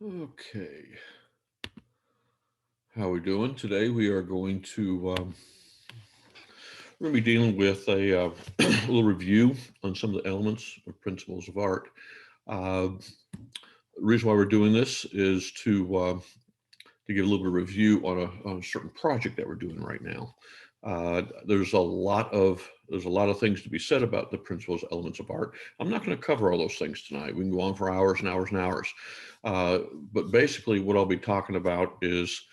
Okay, how are we doing today? We are going to we're going to be dealing with a little review on some of the elements or principles of art. The reason why we're doing this is to give a little bit of review on a certain project that we're doing right now. There's a lot of things to be said about the principles elements of art. I'm not going to cover all those things tonight. We can go on for hours and hours and hours. Uh, but basically, what I'll be talking about is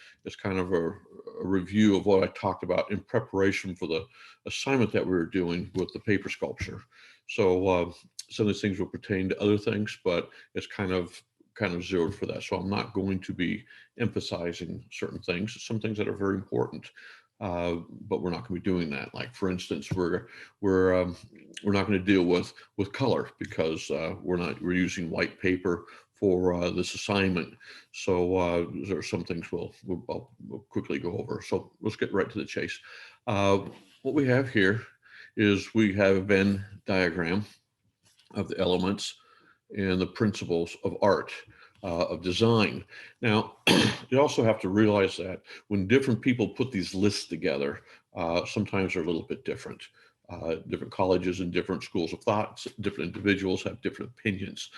kind of a review of what I talked about in preparation for the assignment that we were doing with the paper sculpture. So some of these things will pertain to other things, but it's kind of zeroed for that. So I'm not going to be emphasizing certain things, some things that are very important. But we're not going to be doing that. Like for instance, we're not going to deal with color because we're using white paper for this assignment. So there are some things we'll quickly go over. So let's get right to the chase. Uh, what we have here is we have a Venn diagram of the elements and the principles of art, of design. Now, you also have to realize that when different people put these lists together, sometimes they're a little bit different. Different colleges and different schools of thought, different individuals have different opinions.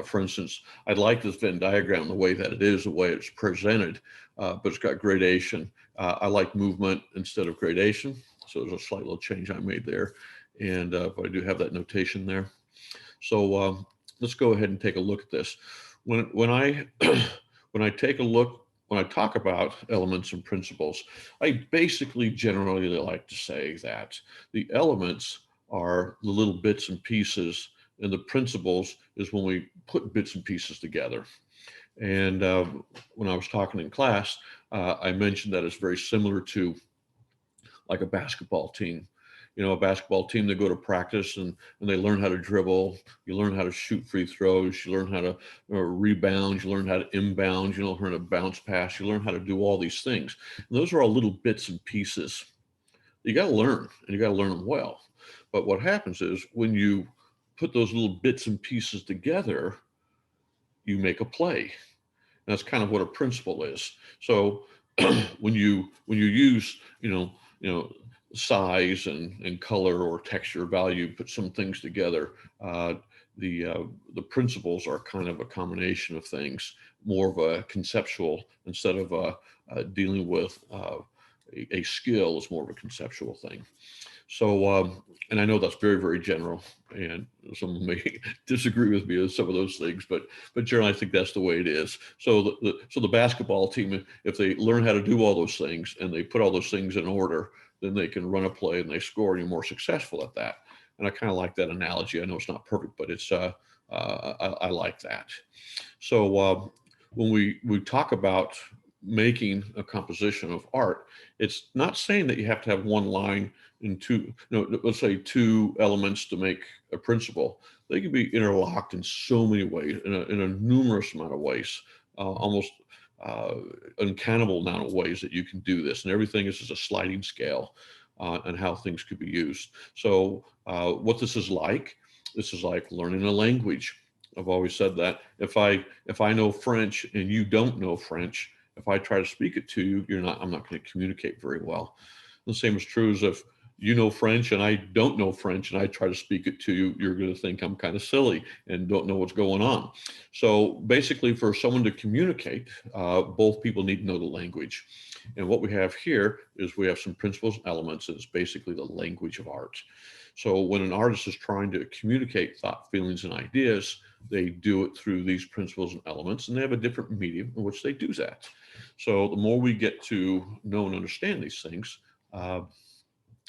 For instance, I like this Venn diagram the way that it is, the way it's presented, but it's got gradation. I like movement instead of gradation, so there's a slight little change I made there, and but I do have that notation there. So let's go ahead and take a look at this. When I when I take a look when I talk about elements and principles, I basically generally like to say that the elements are the little bits and pieces, and the principles is when we put bits and pieces together. And when I was talking in class, I mentioned that it's very similar to like a basketball team. You know, a basketball team, they go to practice and they learn how to dribble. You learn how to shoot free throws. You learn how to rebound. You learn how to inbound. You learn how to bounce pass. You learn how to do all these things. And those are all little bits and pieces you got to learn, and you got to learn them well. But what happens is when you put those little bits and pieces together, you make a play. And that's kind of what a principle is. So when you use size and color or texture value, put some things together. The principles are kind of a combination of things, more of a conceptual instead of dealing with a skill is more of a conceptual thing. So, and I know that's very, very general, and some may disagree with me on some of those things, but generally, I think that's the way it is. So, the basketball team, if they learn how to do all those things and they put all those things in order, then they can run a play and they score, and you're more successful at that. And I kind of like that analogy. I know it's not perfect, but I like that. So, when we talk about making a composition of art, it's not saying that you have to have one line and two, no, let's say two elements to make a principle. They can be interlocked in so many ways, in a numerous amount of ways, almost uh, uncountable amount of ways that you can do this. And everything is just a sliding scale and how things could be used. So, what this is like learning a language. I've always said that if I know French and you don't know French, if I try to speak it to you, I'm not going to communicate very well. The same is true as if you know French and I don't know French and I try to speak it to you, you're going to think I'm kind of silly and don't know what's going on. So basically, for someone to communicate, both people need to know the language. And what we have here is we have some principles and elements, and it's basically the language of art. So when an artist is trying to communicate thought, feelings, and ideas, they do it through these principles and elements, and they have a different medium in which they do that. So the more we get to know and understand these things, uh,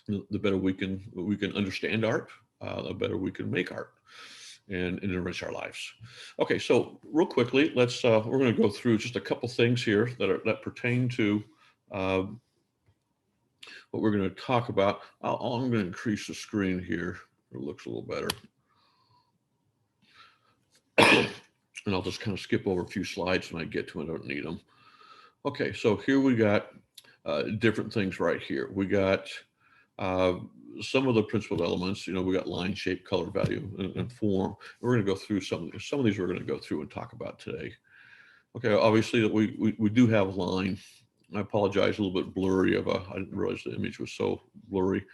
the better we can understand art, the better we can make art and enrich our lives. Okay, so real quickly, we're going to go through just a couple things here that pertain to uh, what we're going to talk about. I'm going to increase the screen here. It looks a little better, and I'll just kind of skip over a few slides when I get to them. I don't need them. Okay, so here we got different things right here. We got uh, some of the principal elements. You know, we got line, shape, color, value, and form. We're going to go through some of these. Some of these we're going to go through and talk about today. Okay, obviously that we do have line. I apologize, a little bit blurry I didn't realize the image was so blurry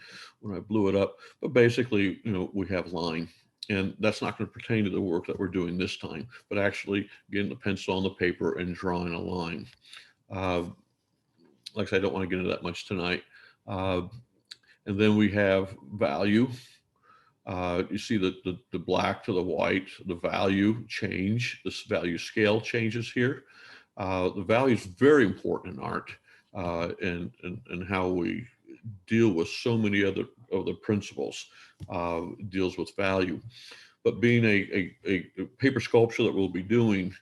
when I blew it up. But basically, we have line. And that's not going to pertain to the work that we're doing this time, but actually getting the pencil on the paper and drawing a line. Uh, like I said, I don't want to get into that much tonight. Uh, and then we have value. You see the black to the white, the value change, this value scale changes here. The value is very important in art, and how we deal with so many other of the principles, deals with value. But being a paper sculpture that we'll be doing,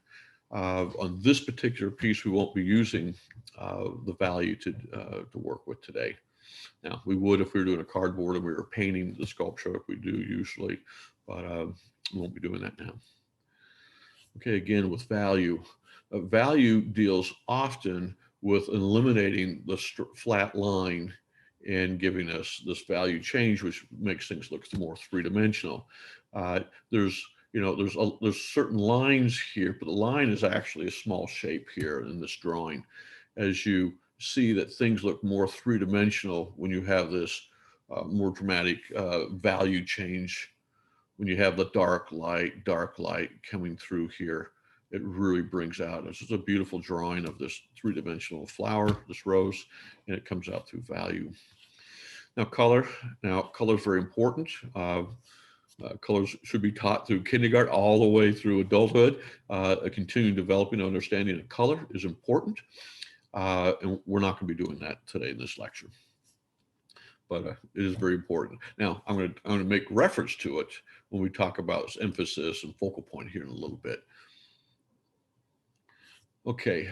on this particular piece, we won't be using the value to work with today. Now, we would if we were doing a cardboard and we were painting the sculpture like we do usually, but we won't be doing that now. Okay, again, with value. Value deals often with eliminating the flat line and giving us this value change, which makes things look more three-dimensional. There's there's certain lines here, but the line is actually a small shape here in this drawing. As you see that things look more three-dimensional when you have this more dramatic value change, when you have the dark light coming through here, it really brings out. This is a beautiful drawing of this three-dimensional flower, this rose, and it comes out through value. Now, color. Now, color is very important. Colors should be taught through kindergarten all the way through adulthood. A continuing developing understanding of color is important, and we're not going to be doing that today in this lecture. But it is very important. Now, I'm going to make reference to it when we talk about emphasis and focal point here in a little bit. Okay.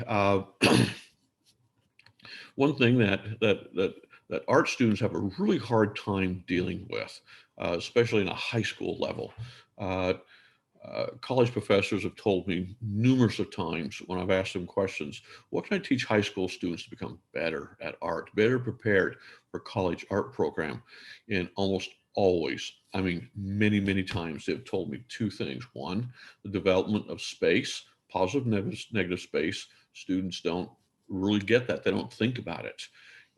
One thing that art students have a really hard time dealing with, especially in a high school level. College professors have told me numerous of times when I've asked them questions, what can I teach high school students to become better at art, better prepared for college art program? And almost always, I mean, many, many times they've told me two things. One, the development of space, positive, negative space. Students don't really get that. They don't think about it.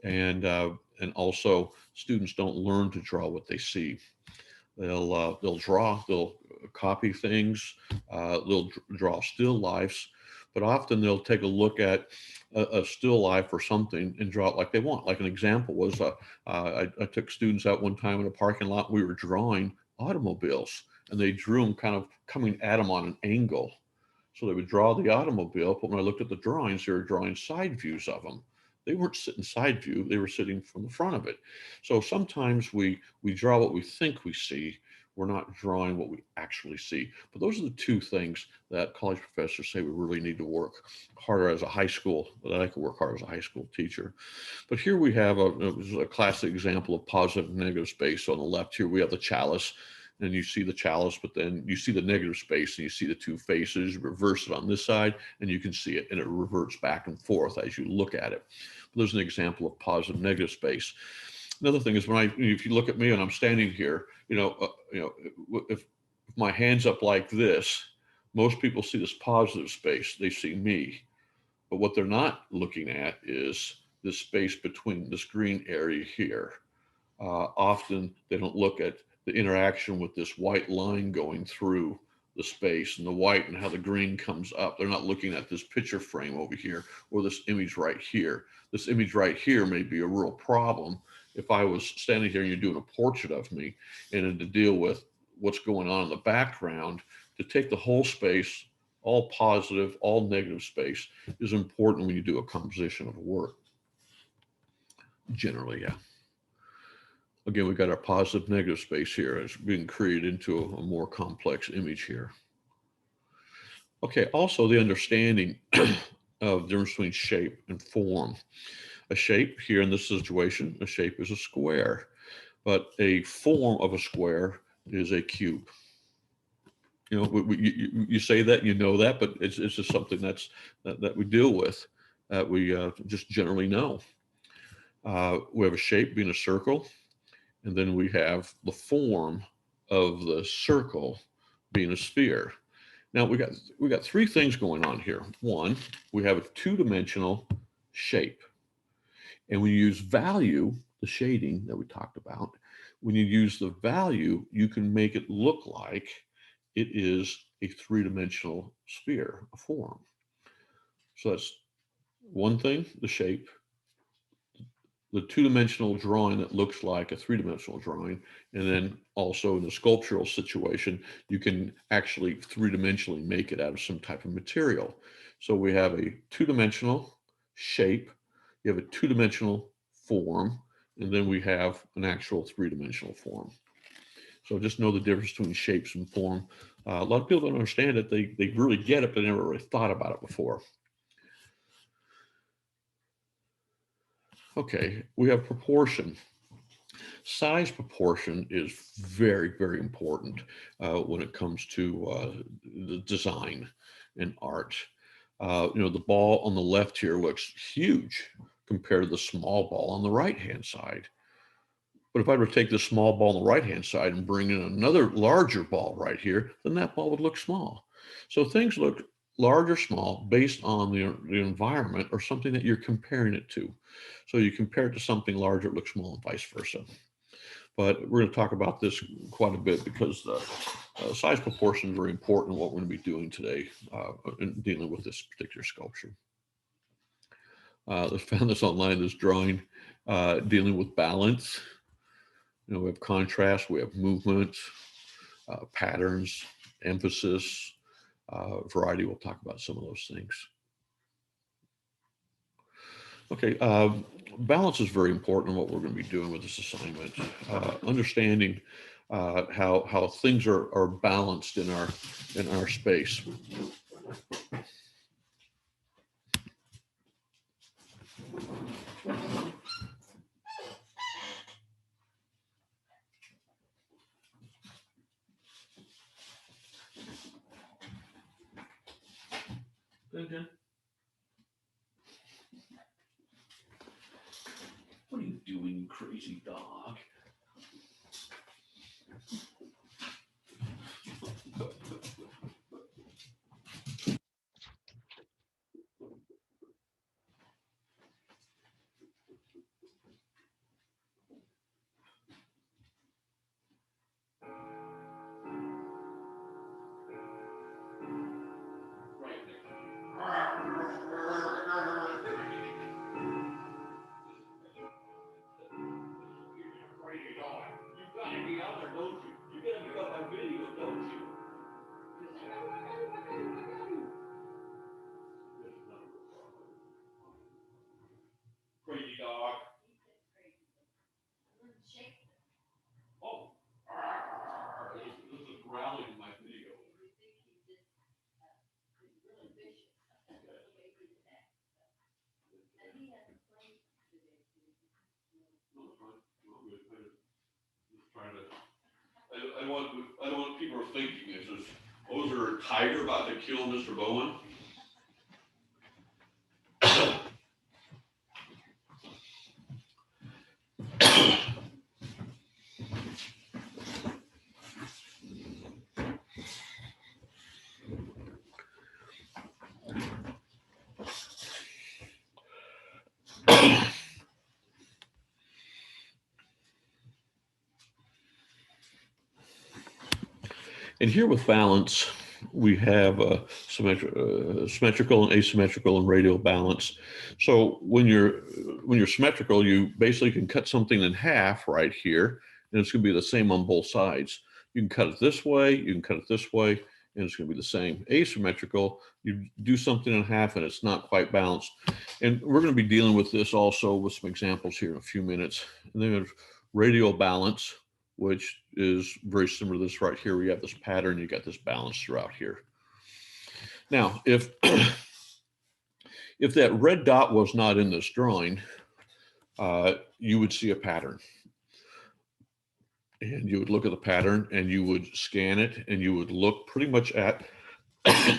And also students don't learn to draw what they see. They'll draw, they'll copy things, they'll draw still lifes, but often they'll take a look at a still life or something and draw it like they want. Like an example was, I took students out one time in a parking lot. We were drawing automobiles, and they drew them kind of coming at them on an angle. So they would draw the automobile, but when I looked at the drawings, they were drawing side views of them. They weren't sitting side view, they were sitting from the front of it. So sometimes we draw what we think we see. We're not drawing what we actually see. But those are the two things that college professors say we really need to work harder as a high school, that I could work harder as a high school teacher. But here we have a classic example of positive and negative space. So on the left here, we have the chalice, and you see the chalice, but then you see the negative space and you see the two faces. You reverse it on this side and you can see it, and it reverts back and forth as you look at it. But there's an example of positive negative space. Another thing is if you look at me and I'm standing here, if my hand's up like this, most people see this positive space. They see me, but what they're not looking at is this space between this green area here. Often they don't look at the interaction with this white line going through the space and the white and how the green comes up. They're not looking at this picture frame over here or this image right here. This image right here may be a real problem if I was standing here and you're doing a portrait of me, and to deal with what's going on in the background, to take the whole space, all positive, all negative space, is important when you do a composition of work. Generally, yeah. Again, we've got our positive negative space here. It's being created into a more complex image here. Okay, also the understanding of the difference between shape and form. A shape here in this situation, a shape is a square, but a form of a square is a cube. You say that, you know that, but it's just something that we deal with, that we just generally know. We have a shape being a circle, and then we have the form of the circle being a sphere. Now we got three things going on here. One, we have a two-dimensional shape. And when you use value, the shading that we talked about, when you use the value, you can make it look like it is a three-dimensional sphere, a form. So that's one thing, the shape, the two-dimensional drawing that looks like a three-dimensional drawing, and then also in the sculptural situation, you can actually three-dimensionally make it out of some type of material. So we have a two-dimensional shape, you have a two-dimensional form, and then we have an actual three-dimensional form. So just know the difference between shapes and form. A lot of people don't understand it. They really get it, but they never really thought about it before. Okay, we have proportion. Size proportion is very, very important when it comes to the design and art. The ball on the left here looks huge compared to the small ball on the right-hand side. But if I were to take the small ball on the right-hand side and bring in another larger ball right here, then that ball would look small. So things look large or small based on the environment or something that you're comparing it to. So you compare it to something larger, it looks small, and vice versa. But we're going to talk about this quite a bit because the size proportion is very important in what we're going to be doing today in dealing with this particular sculpture. I found this online, this drawing dealing with balance. We have contrast, we have movement, patterns, emphasis, variety. We'll talk about some of those things. Okay, balance is very important in what we're going to be doing with this assignment. Understanding how things are balanced in our space. Okay. What are you doing, you crazy dog? Crazy dog. Oh, this is growling in my video. I don't want people thinking is this, oh, is there a tiger about to kill Mr. Bowen? And here with balance, we have symmetrical and asymmetrical and radial balance. So when you're symmetrical, you basically can cut something in half right here, and it's going to be the same on both sides. You can cut it this way, you can cut it this way, and it's going to be the same. Asymmetrical, you do something in half and it's not quite balanced. And we're going to be dealing with this also with some examples here in a few minutes. And then there's radial balance, which is very similar to this right here. We have this pattern, you got this balance throughout here. Now, if that red dot was not in this drawing, you would see a pattern. And you would look at the pattern and you would scan it and you would look pretty much at the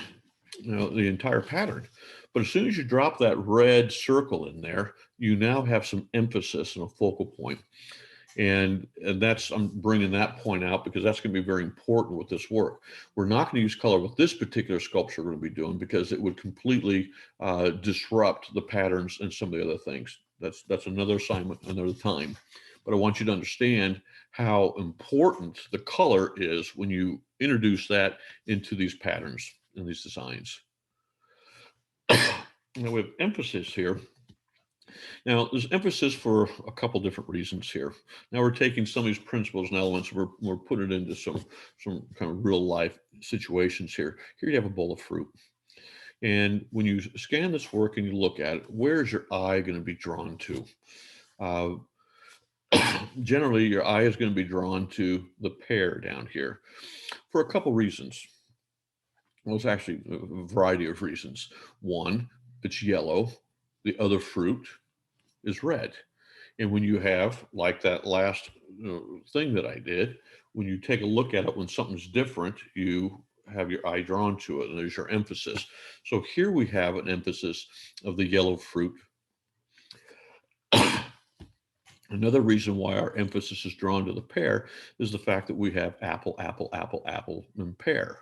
entire pattern. But as soon as you drop that red circle in there, you now have some emphasis and a focal point. And that's, I'm bringing that point out because that's going to be very important with this work. We're not going to use color with this particular sculpture we're going to be doing because it would completely disrupt the patterns and some of the other things. That's another assignment, another time. But I want you to understand how important the color is when you introduce that into these patterns and these designs. Now we have emphasis here. Now, there's emphasis for a couple different reasons here. Now we're taking some of these principles and elements, we're putting it into some kind of real life situations here. Here you have a bowl of fruit. And when you scan this work and you look at it, where is your eye going to be drawn to? Generally, your eye is going to be drawn to the pear down here for a couple reasons. Well, it's actually a variety of reasons. One, it's yellow. The other fruit is red. And when you have, like that last thing that I did, when you take a look at it, when something's different, you have your eye drawn to it, and there's your emphasis. So here we have an emphasis of the yellow fruit. Another reason why our emphasis is drawn to the pear is the fact that we have apple, apple, apple, apple, and pear.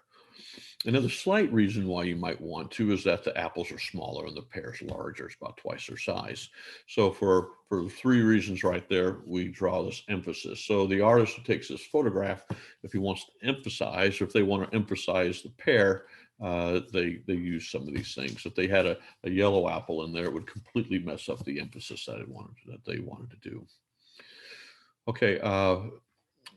Another slight reason why you might want to is that the apples are smaller and the pear's larger. It's about twice their size. So for three reasons right there, we draw this emphasis. So the artist who takes this photograph, if he wants to emphasize, or if they want to emphasize the pear, they use some of these things. If they had a yellow apple in there, it would completely mess up the emphasis that they wanted to do. Okay,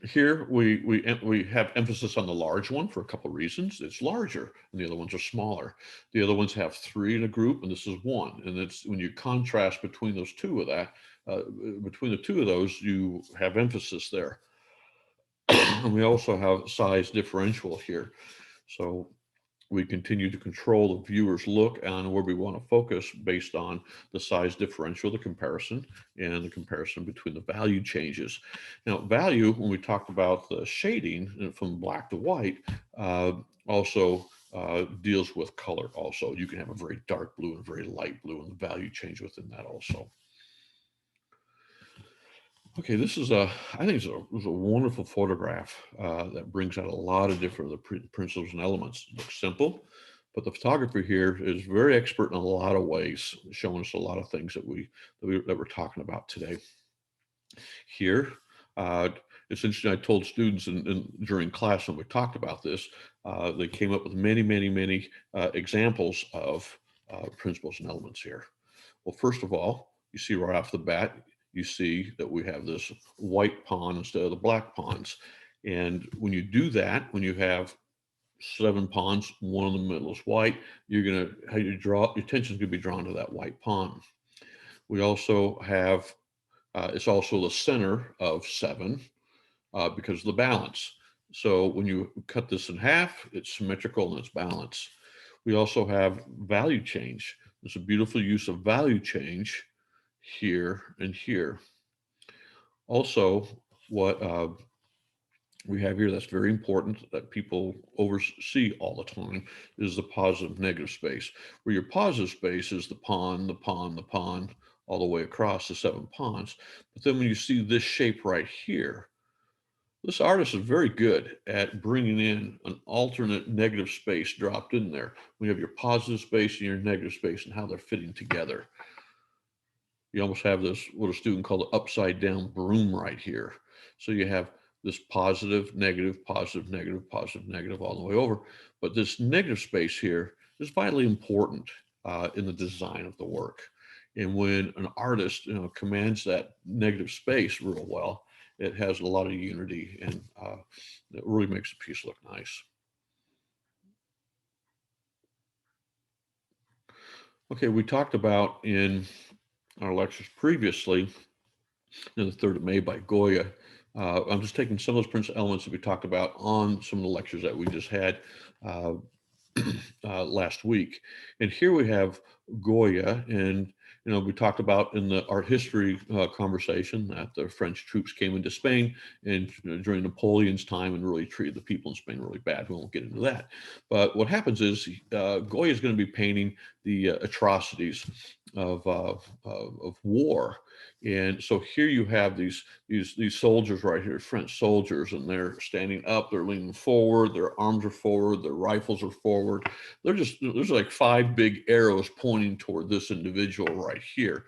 here we have emphasis on the large one for a couple of reasons. It's larger and the other ones are smaller. The other ones have three in a group and this is one. And it's when you contrast between those two of that, between the two of those, you have emphasis there. And we also have size differential here. So we continue to control the viewer's look on where we want to focus based on the size differential, the comparison, and the comparison between the value changes. Now, value, when we talked about the shading from black to white, also deals with color also. You can have a very dark blue and a very light blue, and the value change within that also. Okay, this is I think it was a wonderful photograph that brings out a lot of different principles and elements. It looks simple, but the photographer here is very expert in a lot of ways, showing us a lot of things that we're talking about today. Here, it's interesting. I told students during class when we talked about this, they came up with many examples of principles and elements here. Well, first of all, you see right off the bat, you see that we have this white pawn instead of the black pawns. And when you do that, when you have 7 pawns, one in the middle is white, your attention is going to be drawn to that white pawn. We also have, it's also the center of 7 because of the balance. So when you cut this in half, it's symmetrical and it's balanced. We also have value change. There's a beautiful use of value change here and here. Also, what we have here that's very important that people oversee all the time is the positive negative space, where your positive space is the pawn, the pawn, the pawn, all the way across the 7 pawns. But then when you see this shape right here, this artist is very good at bringing in an alternate negative space dropped in there. We have your positive space and your negative space and how they're fitting together. You almost have this, what a student called the upside down broom right here. So you have this positive, negative, positive, negative, positive, negative all the way over. But this negative space here is vitally important in the design of the work. And when an artist commands that negative space real well, it has a lot of unity and it really makes the piece look nice. Okay, we talked about in our lectures previously, in the 3rd of May by Goya. I'm just taking some of those principal elements that we talked about on some of the lectures that we just had last week. And here we have Goya, and we talked about in the art history conversation that the French troops came into Spain and during Napoleon's time and really treated the people in Spain really bad. We won't get into that. But what happens is Goya is going to be painting the atrocities of war. And so here you have these soldiers right here, French soldiers, and they're standing up, they're leaning forward, their arms are forward, their rifles are forward. There's like 5 big arrows pointing toward this individual right here.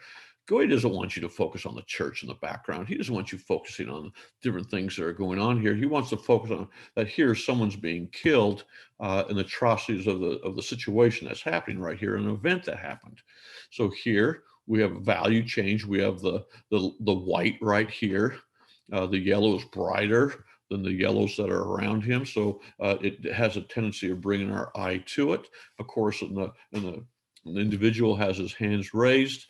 Goy doesn't want you to focus on the church in the background. He doesn't want you focusing on different things that are going on here. He wants to focus on that here someone's being killed, and the atrocities of the situation that's happening right here, an event that happened. So here we have a value change. We have the white right here. The yellow is brighter than the yellows that are around him. So it has a tendency of bringing our eye to it. Of course, the individual has his hands raised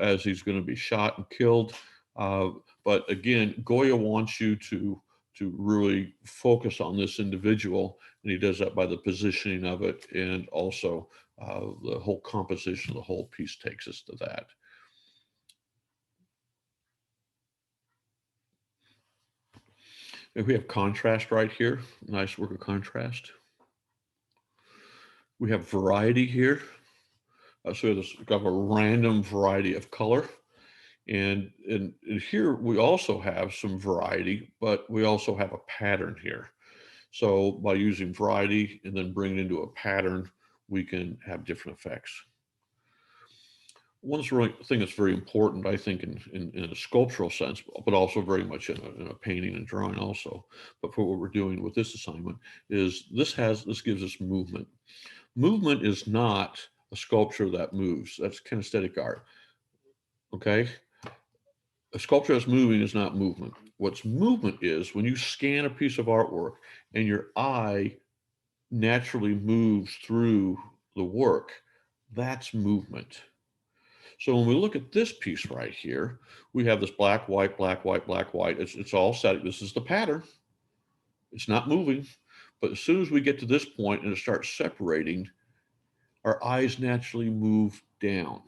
as he's going to be shot and killed. But again, Goya wants you to really focus on this individual, and he does that by the positioning of it, and also the whole composition of the whole piece takes us to that. And we have contrast right here, nice work of contrast. We have variety here. So we have a random variety of color. And here we also have some variety, but we also have a pattern here. So by using variety and then bringing it into a pattern, we can have different effects. One thing that's very important, I think, in a sculptural sense, but also very much in a painting and drawing also, but for what we're doing with this assignment, is this gives us movement. Movement is not a sculpture that moves. That's kinesthetic art. Okay? A sculpture that's moving is not movement. What's movement is when you scan a piece of artwork and your eye naturally moves through the work, that's movement. So when we look at this piece right here, we have this black, white, black, white, black, white. It's all static. This is the pattern. It's not moving. But as soon as we get to this point and it starts separating, our eyes naturally move down.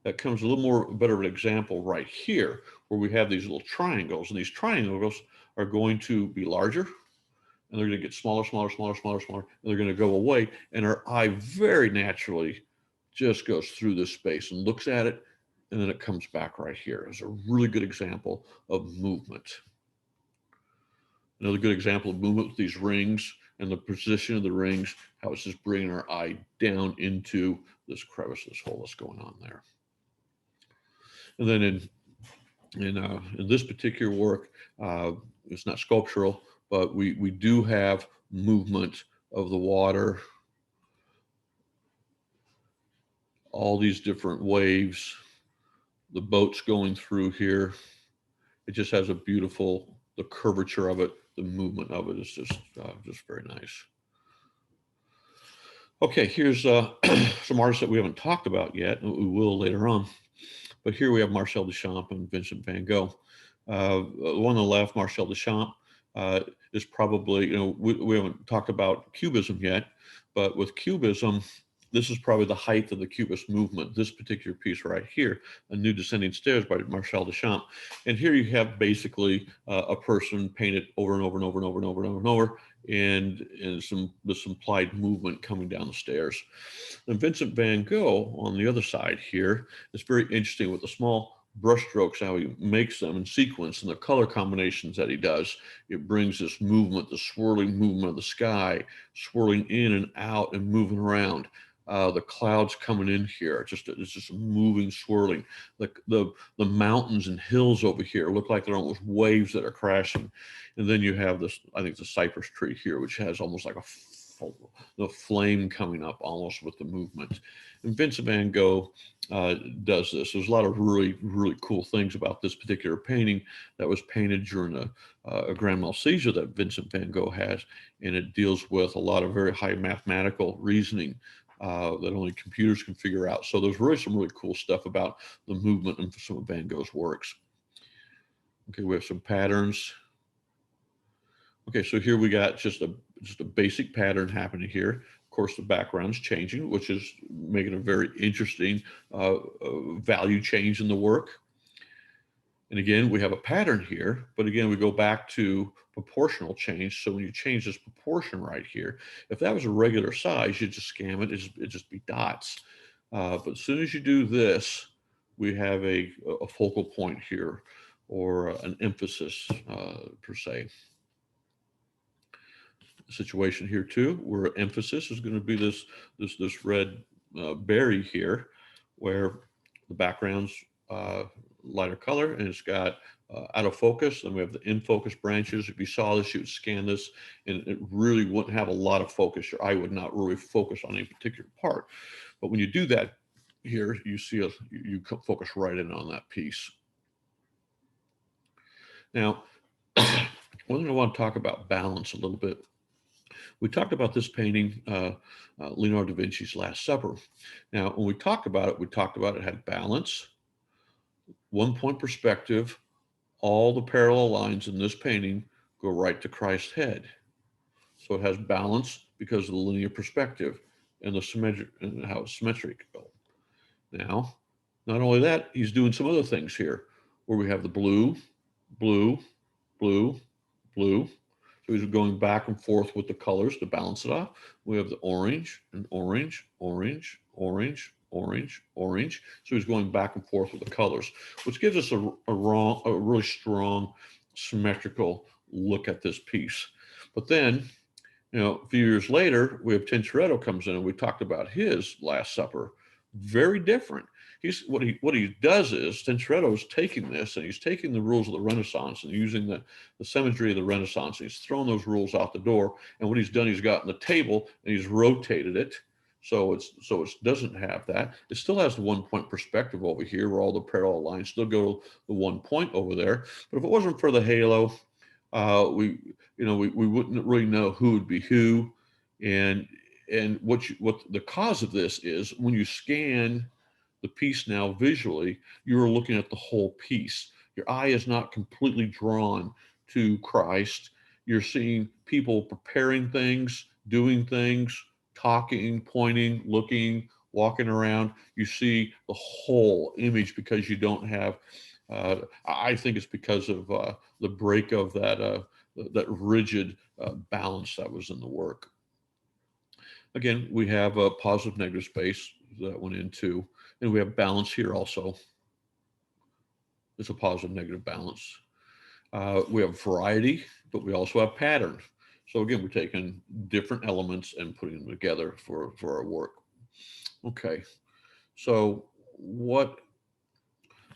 That comes a little more better of an example right here, where we have these little triangles, and these triangles are going to be larger, and they're going to get smaller, smaller, smaller, smaller, smaller, and they're going to go away, and our eye very naturally just goes through this space and looks at it, and then it comes back right here. It's a really good example of movement. Another good example of movement with these rings and the position of the rings, how it's just bringing our eye down into this crevice, this hole that's going on there. And then in this particular work, it's not sculptural, but we do have movement of the water, all these different waves, the boats going through here. It just has a beautiful, the curvature of it, the movement of it is just very nice. Okay, here's some artists that we haven't talked about yet, and we will later on. But here we have Marcel Duchamp and Vincent van Gogh. The one on the left, Marcel Duchamp, is probably, we haven't talked about Cubism yet, but with Cubism, this is probably the height of the Cubist movement, this particular piece right here, A New Descending Stairs by Marcel Duchamp. And here you have basically a person painted over and over and over and over and over and over and over, and some implied movement coming down the stairs. And Vincent van Gogh on the other side here is very interesting with the small brush strokes, how he makes them in sequence, and the color combinations that he does. It brings this movement, the swirling movement of the sky, swirling in and out and moving around. The clouds coming in here, it's just moving, swirling. The mountains and hills over here look like they're almost waves that are crashing. And then you have this, I think it's a cypress tree here, which has almost like the flame coming up almost with the movement. And Vincent van Gogh does this. There's a lot of really, really cool things about this particular painting that was painted during a grand mal seizure that Vincent van Gogh has, and it deals with a lot of very high mathematical reasoning that only computers can figure out. So there's really some really cool stuff about the movement in some of Van Gogh's works. Okay, we have some patterns. Okay, so here we got just a basic pattern happening here. Of course, the background's changing, which is making a very interesting value change in the work. And again, we have a pattern here, but again, we go back to proportional change. So when you change this proportion right here, if that was a regular size, you'd just scan it, it'd just be dots. But as soon as you do this, we have a focal point here, or an emphasis per se. Situation here too, where emphasis is going to be this red berry here, where the background's uh, lighter color, and it's got out of focus, and we have the in focus branches. If you saw this, you would scan this, and it really wouldn't have a lot of focus. Your eye would not really focus on any particular part. But when you do that here, you see you focus right in on that piece. Now, one thing I want to talk about balance a little bit. We talked about this painting, Leonardo da Vinci's Last Supper. Now, when we talked about it had balance, 1 point perspective. All the parallel lines in this painting go right to Christ's head. So it has balance because of the linear perspective and the symmetric and how it's symmetrical. Now, not only that, he's doing some other things here, where we have the blue, blue, blue, blue. So he's going back and forth with the colors to balance it off. We have the orange and orange, orange, orange, orange, orange. So he's going back and forth with the colors, which gives us a really strong symmetrical look at this piece. But then, a few years later, we have Tintoretto comes in, and we talked about his Last Supper. Very different. What he does is Tintoretto is taking this, and he's taking the rules of the Renaissance and using the symmetry of the Renaissance. He's thrown those rules out the door, and what he's done, he's gotten the table and he's rotated it so it doesn't have that. It still has the 1 point perspective over here, where all the parallel lines still go the 1 point over there. But if it wasn't for the halo, we wouldn't really know who would be who, and what the cause of this is, when you scan the piece now visually, you're looking at the whole piece. Your eye is not completely drawn to Christ. You're seeing people preparing things, doing things, talking, pointing, looking, walking around. You see the whole image because you don't have. I think it's because of the break of that rigid balance that was in the work. Again, we have a positive negative space that went into, and we have balance here also. It's a positive negative balance. We have variety, but we also have pattern. So again, we're taking different elements and putting them together for our work. Okay, so what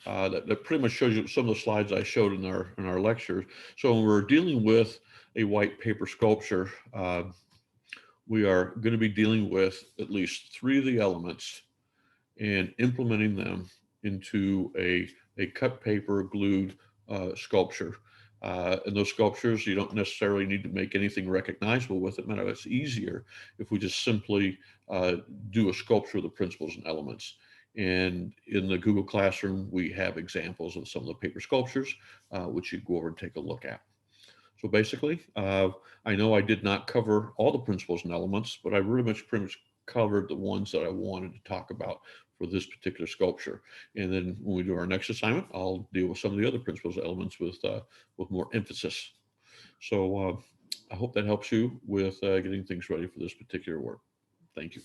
that pretty much shows you some of the slides I showed in our lecture. So when we're dealing with a white paper sculpture, we are going to be dealing with at least 3 of the elements and implementing them into a cut paper glued sculpture. And those sculptures, you don't necessarily need to make anything recognizable with it. Matter, it's easier if we just simply do a sculpture of the principles and elements. And in the Google Classroom, we have examples of some of the paper sculptures, which you go over and take a look at. So basically, I know I did not cover all the principles and elements, but I pretty much covered the ones that I wanted to talk about for this particular sculpture. And then when we do our next assignment, I'll deal with some of the other principles and elements with more emphasis. So I hope that helps you with getting things ready for this particular work. Thank you.